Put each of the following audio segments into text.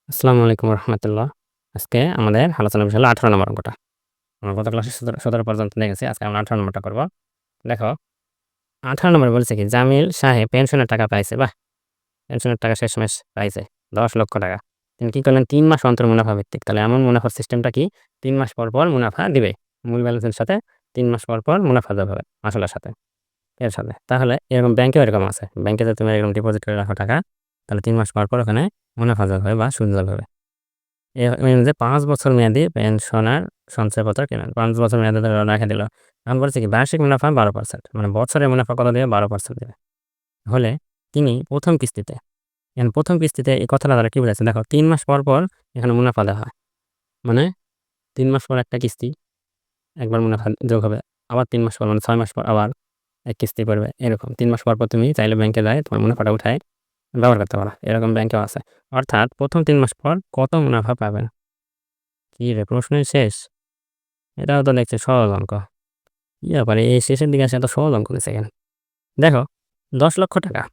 আসসালামু আলাইকুম রহমতুল্লাহ। আজকে আমাদের আলোচনার বিষয় হলো 18 নম্বর অঙ্কটা। আমরা গত ক্লাসে 17 পর্যন্ত দেখেছি। আজকে আমরা 18 নম্বরটা করব। দেখো 18 নম্বরে বলছে কি জামিল সাহেব পেনশনের টাকা পাইছে। বাহ! পেনশনের টাকা শেষমেশ পাইছে ১০ লক্ষ টাকা। তিনি কি করলেন ৩ মাস অন্তর মুনাফা ভিত্তিক। তাহলে এমন মুনাফার সিস্টেমটা কি ৩ মাস পর, পর মুনাফা দিবে। মূল ব্যালেন্সের সাথে ৩ মাস পর, পর মুনাফা দেওয়া হবে আসলের সাথে, এর সাথে। তাহলে এরকম ব্যাংকেও এরকম আছে। ব্যাংকে যদি তুমি এরকম ডিপোজিট করে রাখো টাকা, তাহলে 3 মাস পর, পর ওখানে মুনাফা যোগ হবে বা সুদ যোগ হবে। যে ৫ বছর মেয়াদি পেনশনার সঞ্চয়পত্র কেনেন। ৫ বছর মেয়াদে ধরে রেখে দিল। এখন বলছে কি বার্ষিক মুনাফা ১২%, মানে বছরে মুনাফা কত দিবে? ১২% দিবে। হলে তিনি ১ম কিস্তিতে, এখন ১ম কিস্তিতে এই কথাটা দ্বারা কি বোঝাচ্ছে? দেখো ৩ মাস পর, পর এখানে মুনাফা দেওয়া হয়। মানে ৩ মাস পর একটা কিস্তি, একবার মুনাফা যোগ হবে। আবার ৩ মাস পর মানে ৬ মাস পর আবার এক কিস্তি পড়বে। এরকম ৩ মাস পর, পর তুমি চাইলে ব্যাংকে যায় তোমার মুনাফাটা উঠায় ব্যবহার করতে পারো। এরকম ব্যাংকেও আছে। অর্থাৎ ১ম ৩ মাস পর কত মুনাফা পাবেন? কি রে প্রশ্নই শেষ? এটাও তো দেখছি সহজ অঙ্ক। কি ব্যাপারে এই শেষের দিকে এসে এত সহজ অঙ্ক দিছে কেন? দেখো ১০ লক্ষ টাকা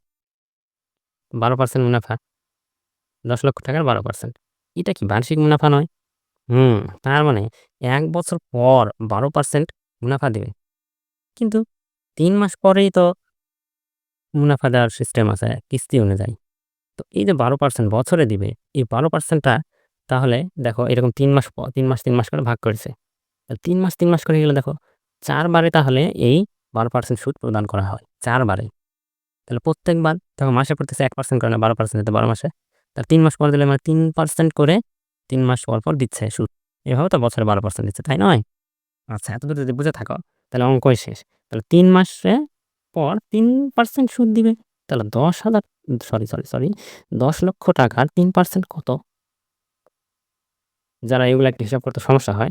১২% মুনাফা, ১০ লক্ষ টাকার ১২%। এটা কি বার্ষিক মুনাফা নয়? হুম, তার মানে ১ বছর পর ১২% মুনাফা দিবে। কিন্তু ৩ মাস পরেই তো মুনাফা দেওয়ার সিস্টেম আছে কিস্তি অনুযায়ী। তো এই যে ১২% বছরে দিবে, এই ১২% টা তাহলে দেখো এরকম ৩ মাস ৩ মাস করে ভাগ করেছে। ৩ মাস ৩ মাস করে গেলে দেখো ৪ বারে তাহলে এই ১২% সুদ প্রদান করা হয়। ৪ বারে। তাহলে প্রত্যেকবার দেখো মাসে পড়তেছে 1% করে না 12% দিতে 12 মাসে। তাহলে ৩ মাস পর দিলে মানে 3% করে ৩ মাস পর, পর দিচ্ছে সুদ। এভাবে তো বছরে 12% দিচ্ছে, তাই নয়? আচ্ছা এতদূর যদি বুঝে থাকো তাহলে অঙ্কই শেষ। তাহলে ৩ মাসে পর ৩% সুদ দিবে। তাহলে ১০,০০০ সরি ১০ লক্ষ টাকার ৩% কত? যারা এগুলা একটু হিসাব করতে সমস্যা হয়,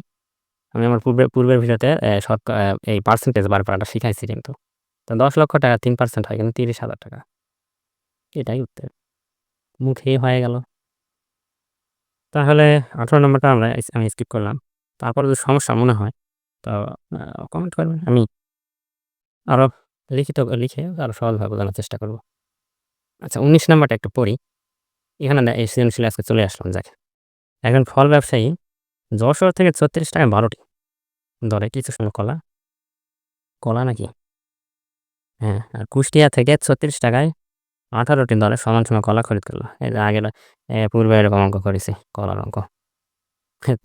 আমি আমার পূর্বের ভিডিওতে এই পার্সেন্টেজ বার করাটা শিখাইছি কিন্তু। তো ১০ লক্ষ টাকা ৩% হয় কিন্তু ৩০,০০০ টাকা। এটাই উত্তর। মুখেই হয়ে গেল। তাহলে ১৮ নম্বরটা আমি স্কিপ করলাম। তারপরে যদি সমস্যা মনে হয় তো কমেন্ট করবেন। আমি আরো লিখে আরো সহজভাবে বোঝানোর চেষ্টা করব। আচ্ছা ১৯ নাম্বারটা একটু পড়ি। এখানে এই সৃজনশীলে আজকে চলে আসলাম যাক। একজন ফল ব্যবসায়ী যশোর থেকে ৩৬ টাকায় ১২ টি দরে কিছু সংখ্যক কলা নাকি? হ্যাঁ, আর কুষ্টিয়া থেকে ৩৬ টাকায় ১৮ টি দরে সমান কলা খরিদ করল। এই যে আগের পূর্বে এরকম অঙ্ক করেছি কলার অঙ্ক।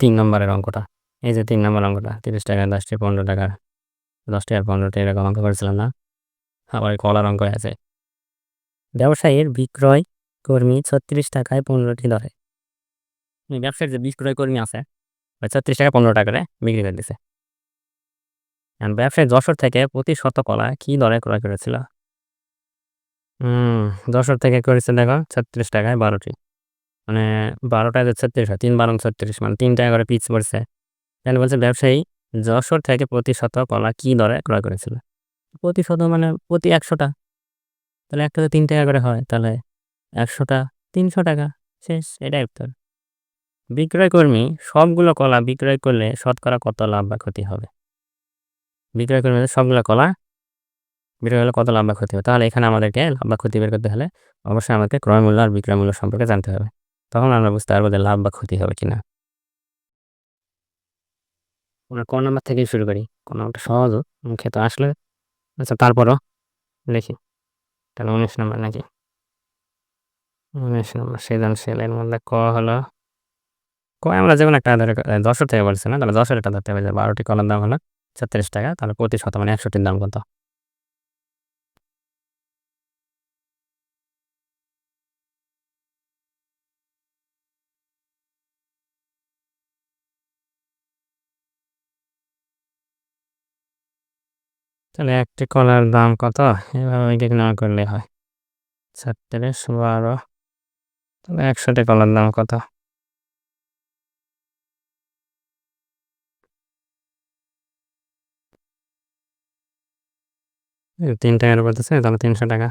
৩ নম্বরের অঙ্কটা। এই যে ৩ নম্বর অঙ্কটা ৩০ টাকায় ১০ টি ১৫ টাকা, ১০ টি আর ১৫ টি এরকম অঙ্ক করেছিলাম না? আবার কলার অঙ্ক আছে। ব্যবসায়ীর বিক্রয় কর্মী ৩৬ টাকায় ১৫ টি দরে। ব্যবসায়ীর যে বিক্রয় কর্মী আছে ওই ৩৬ টাকায় ১৫ টাকা করে বিক্রি করে দিছে। এখন ব্যবসায়ী যশোর থেকে প্রতি শত কলা কি দরে ক্রয় করেছিল? হুম, যশোর থেকে করেছে দেখো ৩৬ টাকায় ১২ টি। মানে ১২ টায় যদি ৩৬ হয় ৩ 12 ৩৬ মানে ৩ টাকা করে পিস পড়ছে। তাহলে বলছে ব্যবসায়ী যশোর থেকে প্রতি শত কলা কি দরে ক্রয় করেছিল? প্রতি শত মানে প্রতি ১০০ টা। তাহলে একটাতে ৩ টাকা করে হয়। তাহলে ১০০ টা ৩০০ টাকা। শেষ। এটাই উত্তর। বিক্রয় কর্মী সবগুলো কলা বিক্রয় করলে শতকরা কত লাভ বা ক্ষতি হবে? বিক্রয় কর্মী সবগুলো কলা বিক্রয় করলে কত লাভ বা ক্ষতি হবে? তাহলে এখানে আমাদেরকে লাভ বা ক্ষতি বের করতে হলে অবশ্যই আমাদের ক্রয় মূল্য আর বিক্রয় মূল্য সম্পর্কে জানতে হবে। তখন আমরা বুঝতে পারবো যে লাভ বা ক্ষতি হবে কিনা। আমরা ক নাম্বার থেকেই শুরু করি। ক নাম্বারটা সহজও মুখে তো আসলে। আচ্ছা তারপরও লিখি। তাহলে ১৯ নাম্বার নাকি? ১৯ নাম্বার সৃজনশীল এর মধ্যে ক হলো আমরা যেকোনো একটা ধরে যশোর থেকে বলছে না? তাহলে যশোরেরটা ধরতে হবে যে ১২ টি কলার দাম হলো ৩৬ টাকা। তাহলে প্রতি শত মানে ১০০ টির দাম কত? তাহলে একটি কলার দাম কত? এভাবে না করলেই হয়। ৩৬ ১২ তাহলে ১০০ টি কলার দাম কত? এই ৩ টাকার উপর দিছে তাহলে ৩০০ টাকা।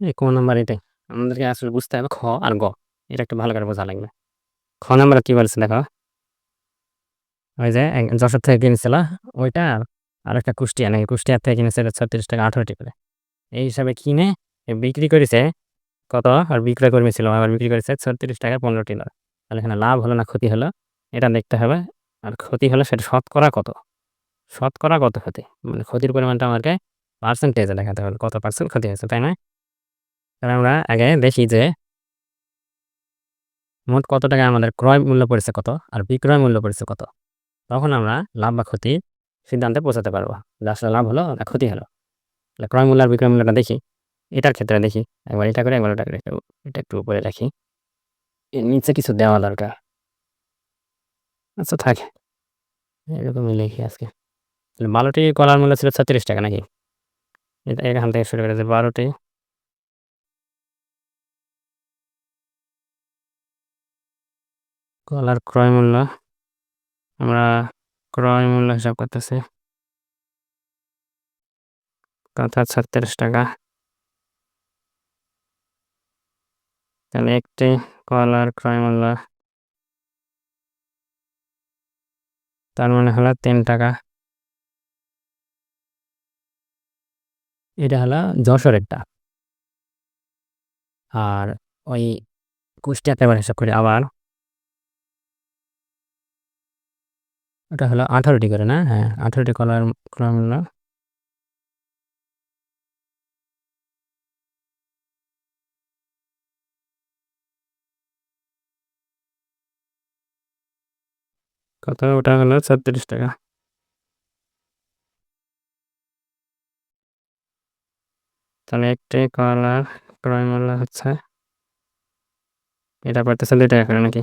এই ক নাম্বার এটাই। আমাদেরকে আসলে বুঝতে হবে খ আর গ। এটা একটু ভালো করে বোঝা লাগবে। খ নাম্বারে কি বলছে দেখো? ওই যে যশোর থেকে কিনেছিল ওইটা আরেকটা কুষ্টিয়া নাকি কুষ্টিয়া থেকে কিনেছে ৩৬ টাকা ১৮ টি করে। এই হিসাবে কিনে বিক্রি করেছে কত আর বিক্রয় করেছিল আবার বিক্রি করেছে 36 টাকায় 15টি লট। তাহলে এখানে লাভ হলো না ক্ষতি হলো এটা দেখতে হবে। আর ক্ষতি হলে সেটা শতকরা কত? শতকরা কত ক্ষতি? মানে ক্ষতির পরিমাণটা আমাকে পার্সেন্টেজে দেখাতে হবে কত পার্সেন্ট ক্ষতি হয়েছে, তাই না? তাহলে আমরা আগে দেখি যে মোট কত টাকা আমাদের ক্রয় মূল্য পড়েছে কত আর বিক্রয় মূল্য পড়েছে কত। তখন আমরা লাভ বা ক্ষতির সিদ্ধান্তে পৌঁছাতে পারবো যে আসলে লাভ হলো না ক্ষতি হলো। তাহলে ক্রয় মূল্য আর বিক্রয় মূল্যটা দেখি। এটার ক্ষেত্রে দেখি একবার এটা করে একবার ওটা করে এটা একটু উপরে রাখি। এর নিচে কিছু দেওয়া দরকার। আচ্ছা থাকে এরকমই লিখি আজকে। তাহলে 12টি কলার মূল্য ছিল 36 টাকা নাকি? এটা এখান থেকে শুরু করে যে 12টি কলার ক্রয় মূল্য আমরা ক্রয় মূল্য হিসাব করতেছি কত 36 টাকা। তাহলে একটি কলার ক্রয় মূল্য তার মানে হলো 3 টাকা। এটা হলো যশোরেরটা। আর ওই কুষ্টিয়াতে এবার হিসাব করি আবার। ওটা হলো 18টি করে না? হ্যাঁ 18টি কলার ক্রয় মূল্য কত? ওটা হলো 36 টাকা। তাহলে একটি কলার ক্রয় মূল্য হচ্ছে এটা পড়তেছে 2 টাকা করে নাকি?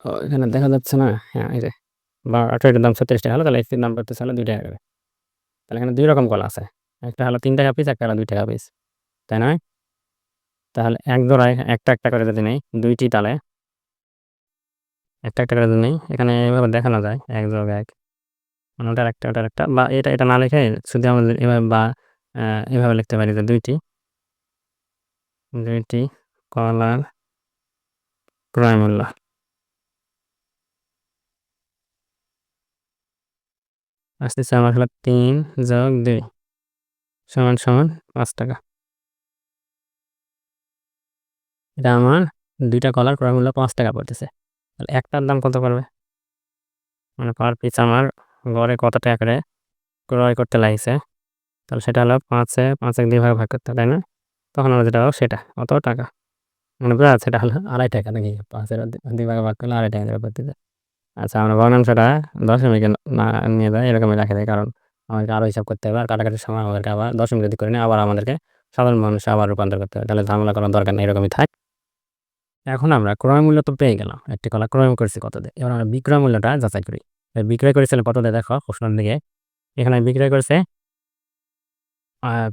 ও এখানে দেখা যাচ্ছে না? হ্যাঁ এই যে 18টার দাম 36 টাকা হলো তাহলে একটির দাম পড়তেছে হলো 2 টাকা করে। তাহলে এখানে 2 রকম কলা আছে। একটা হলো 3 টাকা পিস, একটা হলো 2 টাকা পিস। তাই নয়? তাহলে এক জোড়ায় একটা করে যদি নেই 2টি তালে একটা করে যদি নেই এখানে এভাবে দেখানো যায় 1 যোগ 1 মানে ওটার একটা বা এটা না লিখে শুধু আমাদের এভাবে বা এভাবে লিখতে পারি যে 2টি কলার ক্রয় মূল্য আসতেছে আমার হলো 3 যোগ 2 সমান 5 টাকা। এটা আমার 2টা কলার ক্রয় মূল্য 5 টাকা পড়তেছে। তাহলে একটার দাম কত পড়বে? মানে পার পিস আমার গড়ে কত টাকা করে ক্রয় করতে লাগছে? তাহলে সেটা হলো 5 এ 2 ভাগে ভাগ করতে হবে, তাই না? তখন আমরা যেটা পাবো সেটা অত টাকা। মানে বোঝা যাচ্ছে এটা হলো 2.5 টাকা নাকি? 5 এর 2 ভাগে ভাগ করলে 2.5 টাকা দেবে প্রতিটা। আচ্ছা আমরা ভগ্নাংশটা দশমিকে না নিয়ে যাই এরকমই রাখা যায় কারণ আমাদেরকে আরো হিসাব করতে হবে আর কাটাকাটির সময় আমাদেরকে আবার দশমিক যদি করে নিই আবার আমাদেরকে সাধারণ মানুষে আবার রূপান্তর করতে হবে। তাহলে ঝামেলা করার দরকার নেই, এরকমই থাক। এখন আমরা ক্রয় মূল্য তো পেয়ে গেলাম, একটি কলা ক্রয় করছি কত দিয়ে। এবার আমরা বিক্রয় মূল্যটা যাচাই করি। বিক্রয় করেছিল কত দিয়ে দেখো প্রশ্নের দিকে। এখানে বিক্রয় করেছে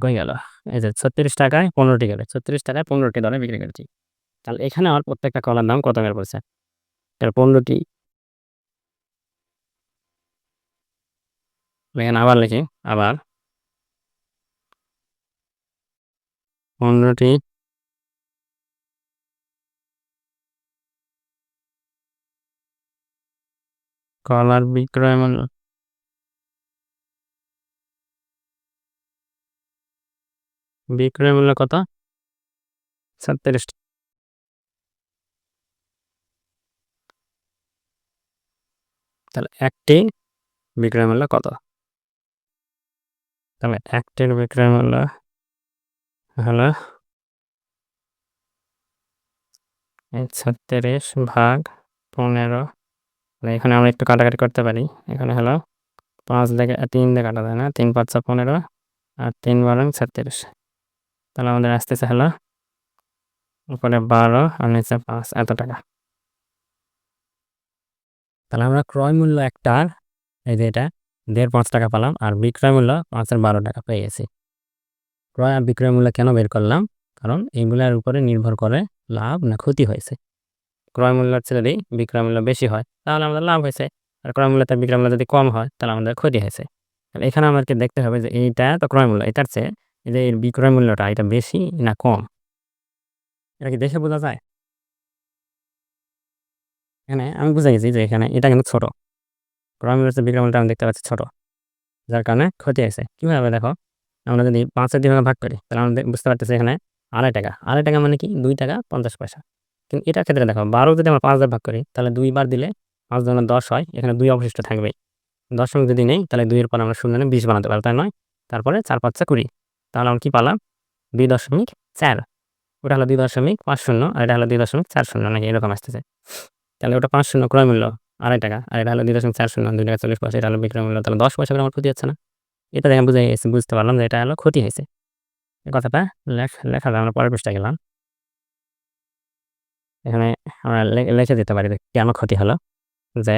কই গেল? এই যে 36 টাকায় 15টি করে 36 টাকায় 15টি দরে বিক্রি করেছি। তাহলে এখানে আমার প্রত্যেকটা কলার দাম কত করে পড়ছে? তাহলে 15টি এখানে আবার লিখি আবার 15টি কলার বিক্রয় মূল্য কত? 36। তাহলে একটি বিক্রয় মূল্য কত? তাহলে একটির বিক্রয় মূল্য হলো 36 ভাগ 15। এখানে আমরা একটু কাটাকাটি করতে পারি। এখানে হলো 5 দিয়ে 3 দিয়ে কাটা যায় না? 3 5 15 আর 3 12 36। তাহলে আমাদের আসতেছে হলো উপরে 12 আর নিচে 5 এত টাকা। তাহলে আমরা ক্রয় মূল্য একটার এই যে এটা 1.5 টাকা পেলাম আর বিক্রয় মূল্য 5 এর 12 টাকা পেয়ে গেছি। ক্রয় আর বিক্রয় মূল্য কেন বের করলাম? কারণ এইগুলার উপরে নির্ভর করে লাভ না ক্ষতি হয়েছে। ক্রয় মূল্যের চেয়ে যদি বিক্রয় মূল্য বেশি হয় তাহলে আমাদের লাভ হয়েছে। আর ক্রয় মূল্য থেকে বিক্রয় মূল্য যদি কম হয় তাহলে আমাদের ক্ষতি হয়েছে। তাহলে এখানে আমাদেরকে দেখতে হবে যে এইটা তো ক্রয় মূল্য, এটার চেয়ে এই যে এর বিক্রয় মূল্যটা এটা বেশি না কম? এটা কি দেখে বোঝা যায়? এখানে আমি বুঝে গেছি যে এখানে এটা কিন্তু ছোট। ক্রয় মূল্য হচ্ছে বিক্রয় মূল্যটা আমি দেখতে পাচ্ছি ছোট, যার কারণে ক্ষতি হয়েছে। কিভাবে দেখো, আমরা যদি 5 এর 2 ভাগে ভাগ করি তাহলে আমরা বুঝতে পারতেছি এখানে ৳2.5, ৳2.5 মানে কি 2 টাকা 50 পয়সা। কিন্তু এটার ক্ষেত্রে দেখো 12 যদি আমরা 5 দিয়ে ভাগ করি তাহলে 2 বার দিলে 5 দুগুণে 10 হয়, এখানে 2 অবশিষ্ট থাকবেই। দশমিক যদি নেই তাহলে 2 এর পর আমরা শূন্য নিয়ে 20 বানাতে পারবো, তাই নয়? তারপরে 4 5 20, তাহলে আমরা কি পালাম 2.4, ওটা হলো 2.50 আর এটা হলো 2.40 নাকি এরকম আসতেছে। তাহলে ওটা 5 শূন্য ক্রয় মূল্য ৳2.5 আর এটা হলো 2.40, ৳2.40, এটা হলো বিক্রয় মূল্য। তাহলে 10 পয়সা করে আমার ক্ষতি হচ্ছে না? এটা দেখে বুঝতে পারলাম যে এটা হলো ক্ষতি হয়েছে। এই কথাটা লেখা যায়। আমরা পরের পৃষ্ঠায় গেলাম। এখানে আমরা লিখে দিতে পারি যে কেন ক্ষতি হলো, যে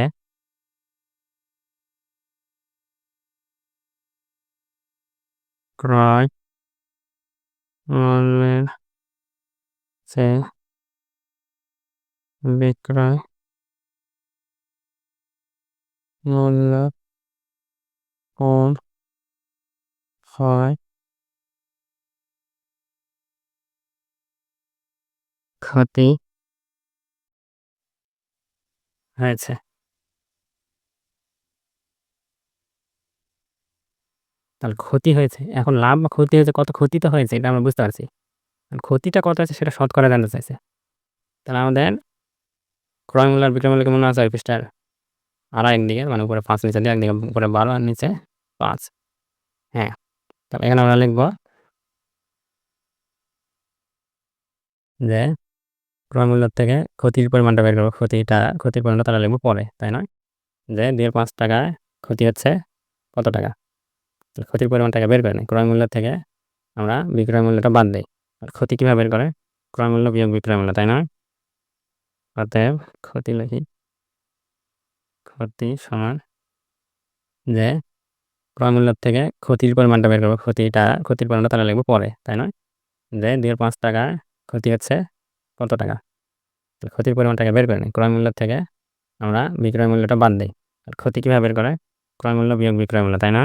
ক্রয় মূল্যের চেয়ে বিক্রয় মূল্য কম হয় ক্ষতি হয়েছে। তাহলে ক্ষতি হয়েছে। এখন লাভ বা ক্ষতি হয়েছে, কত ক্ষতি তো হয়েছে এটা আমরা বুঝতে পারছি। আর ক্ষতিটা কত হয়েছে সেটা শতকরা জানতে চাইছে। তাহলে আমাদের ক্রয় মূল্য আর বিক্রয় মূল্য কেমন আছে ওই পৃষ্ঠার একদিকে, মানে উপরে 5 নিচে দিয়ে, একদিকে উপরে 12 আর নিচে 5। হ্যাঁ, তাহলে এখানে আমরা লিখব যে ক্রয় মূল্যের থেকে ক্ষতির পরিমাণটা বের করব। ক্ষতির পরিমাণটা তাহলে লিখব পরে, তাই নয়? যে 2.5 টাকায় ক্ষতি হচ্ছে কত টাকা? তাহলে ক্ষতির পরিমাণটাকে বের করে নিই। ক্রয় মূল্য থেকে আমরা বিক্রয় মূল্যটা বাদ দেই। আর ক্ষতি কিভাবে বের করে? ক্রয় মূল্য বিয়োগ বিক্রয় মূল্য, তাই নয়? অতএব ক্ষতি লিখি, ক্ষতি সমান যে ক্রয় মূল্যের থেকে ক্ষতির পরিমাণটা বের করব। ক্ষতির পরিমাণটা তাহলে লিখব পরে, তাই নয়? যে 2.5 টাকায় ক্ষতি হচ্ছে কত টাকা? তাহলে ক্ষতির পরিমাণটাকে বের করে নিই। ক্রয় মূল্যের থেকে আমরা বিক্রয় মূল্যটা বাদ দেই। আর ক্ষতি কিভাবে বের করে? ক্রয় মূল্য বিয়োগ বিক্রয় মূল্য, তাই না?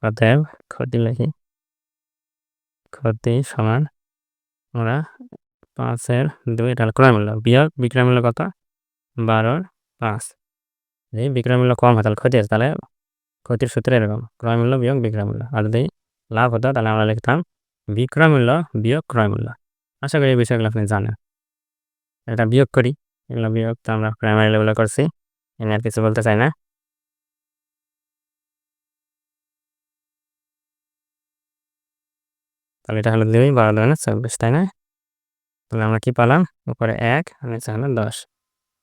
অতএব ক্ষতি লিখি, ক্ষতি সমান আমরা 5 এর 2, এটা হলো ক্রয় মূল্য, বিয়োগ বিক্রয় মূল্য কত? 12 এর 5। যদি বিক্রয় মূল্য কম হয় তাহলে ক্ষতি আছে। তাহলে ক্ষতির সূত্র এরকম, ক্রয় মূল্য বিয়োগ বিক্রয় মূল্য। আর যদি লাভ হতো তাহলে আমরা লিখতাম বিক্রয় মূল্য বিয়োগ ক্রয় মূল্য। আশা করি এই বিষয়গুলো আপনি জানেন। এটা বিয়োগ করি, এগুলো বিয়োগ তো আমরা প্রাইমারি লেভেলে করছি, এ নিয়ে আর কিছু বলতে চাই না। তাহলে এটা হলো 2, 12 দুগুণে 24, তাই না? তাহলে আমরা কি পেলাম? উপরে 1 আর নিচে হলো 10।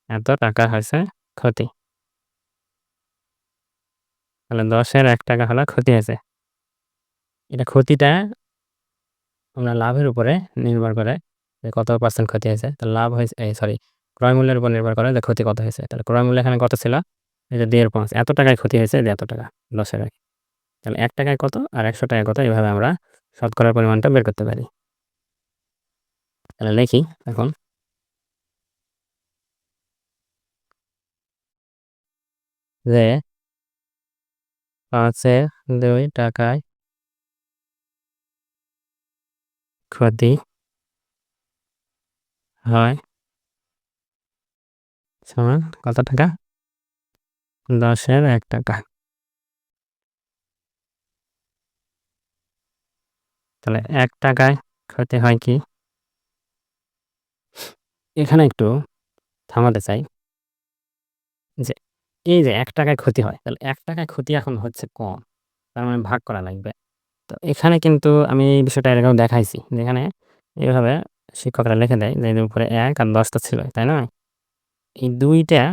এত টাকা হয়েছে ক্ষতি। তাহলে 10 এর ৳1 হলো ক্ষতি হয়েছে। এটা ক্ষতিটা আমরা লাভের উপরে নির্ভর করে যে কত পার্সেন্ট ক্ষতি হয়েছে। তো লাভ হয়েছে, ক্রয় মূল্যের উপর নির্ভর করে যে ক্ষতি কত হয়েছে। তাহলে ক্রয় মূল্য এখানে কত ছিল? এই যে 2.5, এত টাকায় ক্ষতি হয়েছে যে এত টাকা 10 এর আগে। তাহলে ৳1 কত আর ৳100 কত, এভাবে আমরা শতকরার পরিমাণটা বের করতে পারি। তাহলে লিখি এখন যে 5 এর 2 টাকায় ক্ষতি হয় সমান কত টাকা? 10 এর ৳1। তাহলে ৳1 ক্ষতি হয় কি? এখানে একটু থামাতে চাই যে এই যে ৳1 ক্ষতি হয়, তাহলে ৳1 ক্ষতি এখন হচ্ছে কম। তার মানে ভাগ করা লাগবে। তো এখানে কিন্তু আমি এই বিষয়টা এর আগেও দেখাইছি। যেখানে এভাবে শিক্ষকরা লিখে দেয় যে এর উপরে ১ আর ১০ তো ছিলই, তাই না? এই ২ টা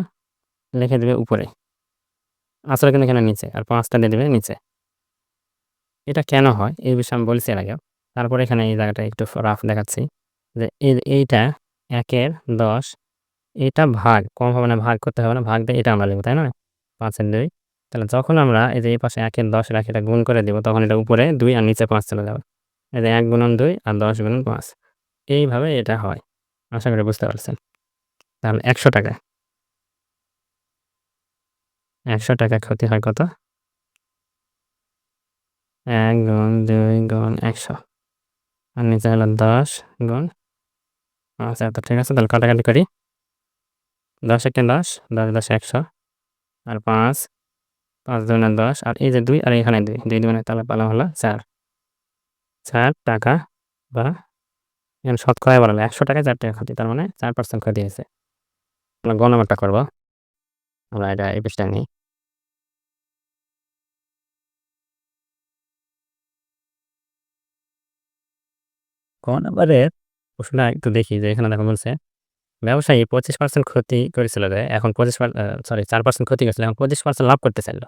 লিখে দিবে উপরে। আসলে কিন্তু এখানে নিচে। আর ৫ টা দিয়ে দিবে নিচে। এটা কেন হয়? এই বিষয়ে আমি বলেছি এর আগেও। তারপরে এখানে এই জায়গাটা একটু রাফ দেখাচ্ছি। যে এইটা ১ এর ১০, এটা ভাগ, কম হবে না, ভাগ করতে হবে না, ভাগ দিয়ে এটা আমরা লিখব, তাই না? ৫ এর ২। তাহলে যখন আমরা এই যে এই পাশে ১ এর ১০ রাখি, এটা গুণ করে দিব, তখন এটা উপরে ২ আর নিচে ৫ চলে যাবে। এই যে ১ গুণন ২ আর ১০ গুণন ৫। এইভাবে এটা হয়। আশা করি বুঝতে পারছেন। তাহলে ৳১০০, ৳১০০ ক্ষতি হয় কত? ১ গুণ ২ গুণ ১০০ আর নিচে হলো ১০ গুণ ৫। ঠিক আছে, তাহলে কাটাকাটি করি। ১০ একে ১০, ১০ ১০ ১০০। আর 5, 5 দুগুণে 10 আর এই যে 2 আর এখানে 2, 2 দুগুণে তাহলে পেলাম হলো 4, 4 টাকা বা এখানে শতকরায় বলা হলো 100 টাকায় 4 টাকা ক্ষতি। তার মানে 4% ক্ষতি হয়েছে। আমরা গ নাম্বারটা করব। আমরা এটা এই পৃষ্ঠায় নেই। ক নাম্বারের প্রশ্নটা একটু দেখি যে এখানে দেখো বলছে, ব্যবসায়ী 25% ক্ষতি করেছিল যে এখন 4% ক্ষতি করেছিল, এখন 25% লাভ করতে চাইল।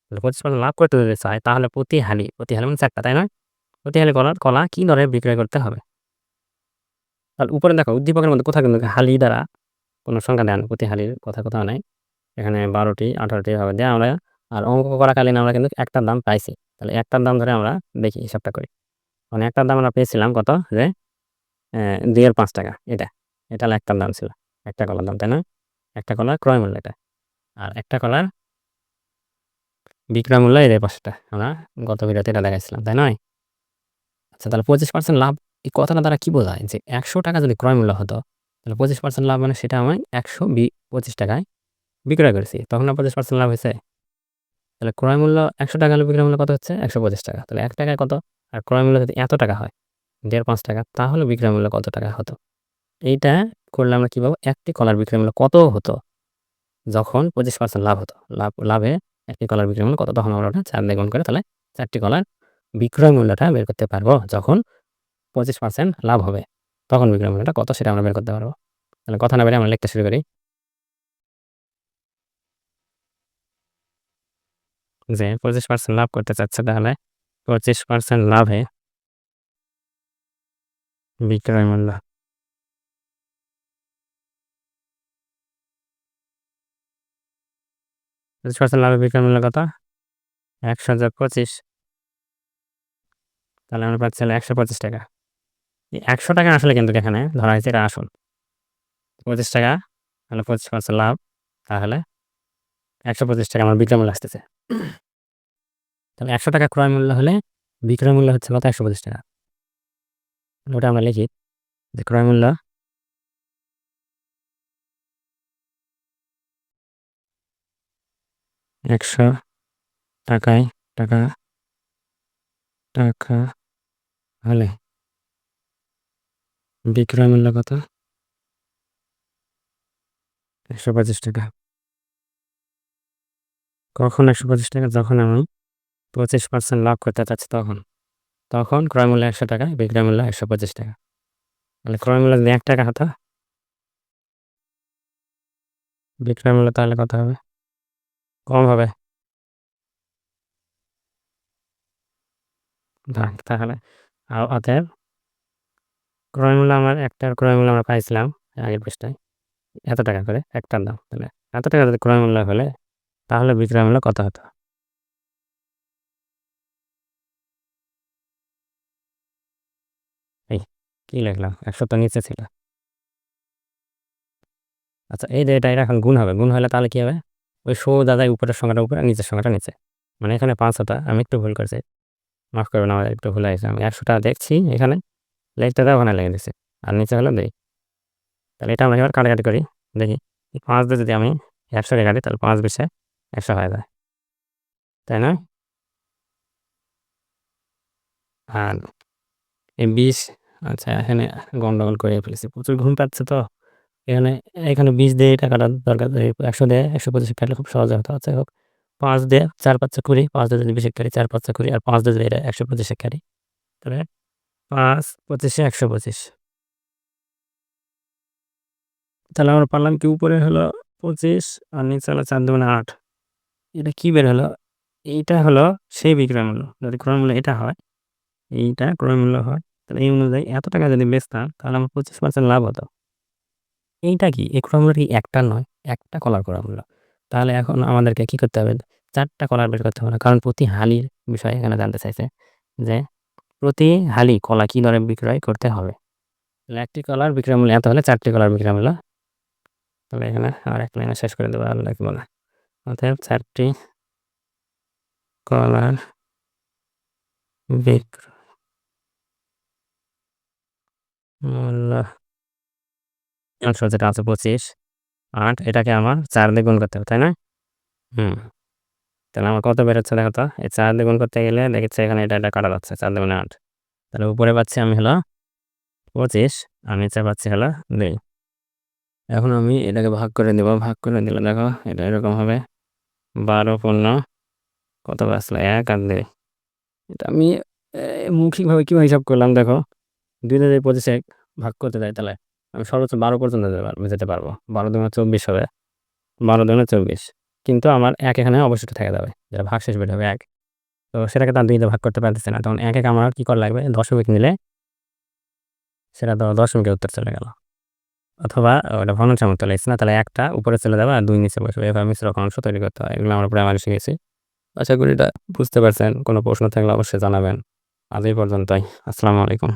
তাহলে 25% লাভ করতে যদি চায় তাহলে প্রতি হালি মানে 4 টা, তাই নয়? প্রতি হালি কলা কি দরে বিক্রয় করতে হবে? তাহলে উপরে দেখো উদ্দীপকের মধ্যে কোথাও কিন্তু হালি দ্বারা কোনো সংখ্যা দেয়া নেই। প্রতি হালির কথা কোথাও নাই। এখানে 12টি 18টি এভাবে দেয়া আমরা আর অঙ্ক করাকালীন আমরা কিন্তু একটার দাম পাইছি। তাহলে একটার দাম ধরে আমরা দেখি হিসাবটা করি। মানে একটার দাম আমরা পেয়েছিলাম কত? যে 2 এর 5 টাকা এটা। এটা হলো একটার দাম ছিল। একটা কলার দাম, তাই না? একটা কলার ক্রয় মূল্য এটা। আর একটা কলার বিক্রয় মূল্য এর পাশেরটা। আমরা গত ভিডিওতে এটা দেখাইছিলাম, তাই নয়? আচ্ছা তাহলে 25% লাভ এই কথাটা দ্বারা কি বোঝায়? যে ৳100 যদি ক্রয় মূল্য হতো, তাহলে 25% লাভ মানে সেটা আমি ১২৫ টাকায় বিক্রয় করেছি। তখন না 25% লাভ হইছে? তাহলে ক্রয় মূল্য ৳১০০ হলে বিক্রয় মূল্য কত হচ্ছে? ৳১২৫। তাহলে ৳১ কত? আর ক্রয় মূল্য যদি এত টাকা হয়, ১.৫ টাকা, তাহলে বিক্রয় মূল্য কত টাকা হতো? এইটা করলে আমরা কি পাবো? একটি কলার বিক্রয় মূল্য কত হতো? যখন 25% লাভ হতো। লাভে একটি কলার বিক্রয় মূল্য কত? তখন আমরা ওটা 4 দিয়ে গুণ করে তাহলে 4 টি কলার বিক্রয় মূল্যটা বের করতে পারবো। যখন 25% লাভ হবে। তখন বিক্রয় মূল্যটা কত সেটা আমরা বের করতে পারবো। তাহলে কথা না বেরিয়ে আমরা লিখতে শুরু করি। যে 25% লাভ করতে চাচ্ছে তাহলে 25% লাভে বিক্রয় মূল্য। 25% লাভে বিক্রয় মূল্য কত? ১০০ যোগ 25, তাহলে আমরা পাচ্ছি হলো ৳১২৫। এই ৳১০০ আসলে কিন্তু এখানে ধরা হয়েছে এটা আসল। ৳25 হলো 25% লাভ। তাহলে ৳১২৫ আমার বিক্রয় মূল্য আসতেছে। তাহলে ৳১০০ ক্রয় মূল্য হলে বিক্রয় মূল্য হচ্ছে কত? ৳১২৫। ওটা আমরা লিখি যে ক্রয় মূল্য ৳১০০ টাকা টাকা হলে বিক্রয় মূল্য কত? ৳১২৫। কখন ৳১২৫? যখন আমি 25% লাভ করতে চাচ্ছি তখন। তখন ক্রয় মূল্য ৳১০০, বিক্রয় মূল্য ৳১২৫। তাহলে ক্রয় মূল্য যদি ৳১ হতো, বিক্রয় মূল্য তাহলে কত হবে? কম হবে। তাহলে অতএব ক্রয় মূল্য আমার একটার ক্রয় মূল্য আমরা পাইছিলাম আগের পৃষ্ঠায় এত টাকা করে একটার দাম। তাহলে এত টাকা যদি ক্রয় মূল্য হলে তাহলে বিক্রয় মূল্য কত হতো? এই কি লিখলাম? ১০০ তো নিচে ছিল। আচ্ছা এই যে এটা এখন গুণ হবে। গুণ হলে তাহলে কি হবে? ওই সোজা যায় উপরের সংখ্যাটা উপরে আর নিচের সংখ্যাটা নিচে। মানে এখানে ৫ হতো। আমি একটু ভুল করছি। মাফ করবেন আমার একটু ভুল হয়েছে। আমি ১০০ দেখছি এখানে লিখতে যাই ওখানে লিখে দিছি। আর নিচে হলো ২। তাহলে এটা আমরা এবার কাটাকাটি করি। দেখি ৫ দিয়ে যদি আমি ১০০ কে কাটি তাহলে ৫ বিশে ১০০ হয়ে যায়। তাই না? আর এই ২০ আচ্ছা এখানে গন্ডগোল করে ফেলেছি। প্রচুর ঘুম পাচ্ছে তো। এখানে এখানে ২০ দিয়ে এটা কাটার দরকার। ১০০ দিয়ে ১২৫ কাটলে খুব সহজে হতো। আচ্ছা হোক। ৫ দিয়ে ৪ ৫ ২০, ৫ দিয়ে যদি ২০ কাটি ৪ ৫ ২০ আর ৫ দিয়ে যদি এটা ১২৫ কাটি তাহলে ৫ ২৫ এ ১২৫। তাহলে আমরা পারলাম কি উপরে হলো ২৫ আর নিচে হলো ৪ দুগুণে ৮। এটা কি বের হলো? এইটা হলো সেই বিক্রয় মূল্য। যদি ক্রয় মূল্য এটা হয়, এইটা ক্রয় মূল্য হয়। তাহলে এই অনুযায়ী এত টাকা যদি বেচতাম তাহলে আমার 25% লাভ হতো। এইটা কি? এই ক্রয় মূল্য কি একটা নয়? একটা কলার ক্রয় মূল্য। তাহলে এখন আমাদেরকে কি করতে হবে? ৪ টা কলার বের করতে হবে না। কারণ প্রতি হালির বিষয়ে এখানে জানতে চাইছে যে প্রতি হালি কলা কি দরে বিক্রয় করতে হবে। তাহলে একটি কলার বিক্রয় মূল্য এত হলে ৪ টি কলার বিক্রয় মূল্য। তাহলে এখানে আর এক লাইনে শেষ করে দেব আর লিখব না। অতএব ৪ টি কলার বিক্রয় মূল্য যেটা আছে 25, ৮ এটাকে আমার ৪ দিয়ে গুণ করতে হবে, তাই না? হুম, তাহলে আমার কত বের হচ্ছে দেখো তো? এই ৪ দিয়ে গুণ করতে গেলে দেখেছি এখানে এটা কাটা যাচ্ছে। ৪ দুগুণে ৮। তাহলে উপরে পাচ্ছি আমি হলো ২৫ আর নিচে পাচ্ছি হলো ২। এখন আমি এটাকে ভাগ করে দিব। ভাগ করে দিলে দেখো এটা এরকম হবে ১২ পূর্ণ কত বাঁচলো ১ আর ২। এটা আমি মৌখিকভাবে কিভাবে হিসাব করলাম দেখো। ২ দিয়ে যদি ২৫ ভাগ করতে যাই তাহলে আমি সর্বোচ্চ ১২ পর্যন্ত যেতে পারবো। ১২ দুগুণে ২৪ হবে। ১২ দুগুণে ২৪। কিন্তু আমার ১ এখানে অবশিষ্ট থেকে যাবে। যেটা ভাগশেষ বের হবে ১। তো সেটাকে তো আর ২ দিয়ে ভাগ করতে পারতেছি না। তখন ১ আমার কি করা লাগবে? দশমিক নিলে সেটা তো দশমিকের উত্তর চলে গেল। অথবা ওটা ভগ্নাংশের চলে এসেছে না? তাহলে ১ টা উপরে চলে যাবে আর ২ নিচে বসবে। এভাবে মিশ্র ভগ্নাংশ তৈরি করতে হয়। এগুলো আমরা প্রাইমারি শিখেছি। আশা করি এটা বুঝতে পারছেন। কোনো প্রশ্ন থাকলে অবশ্যই জানাবেন। আজ এই পর্যন্তই। আসসালামু আলাইকুম।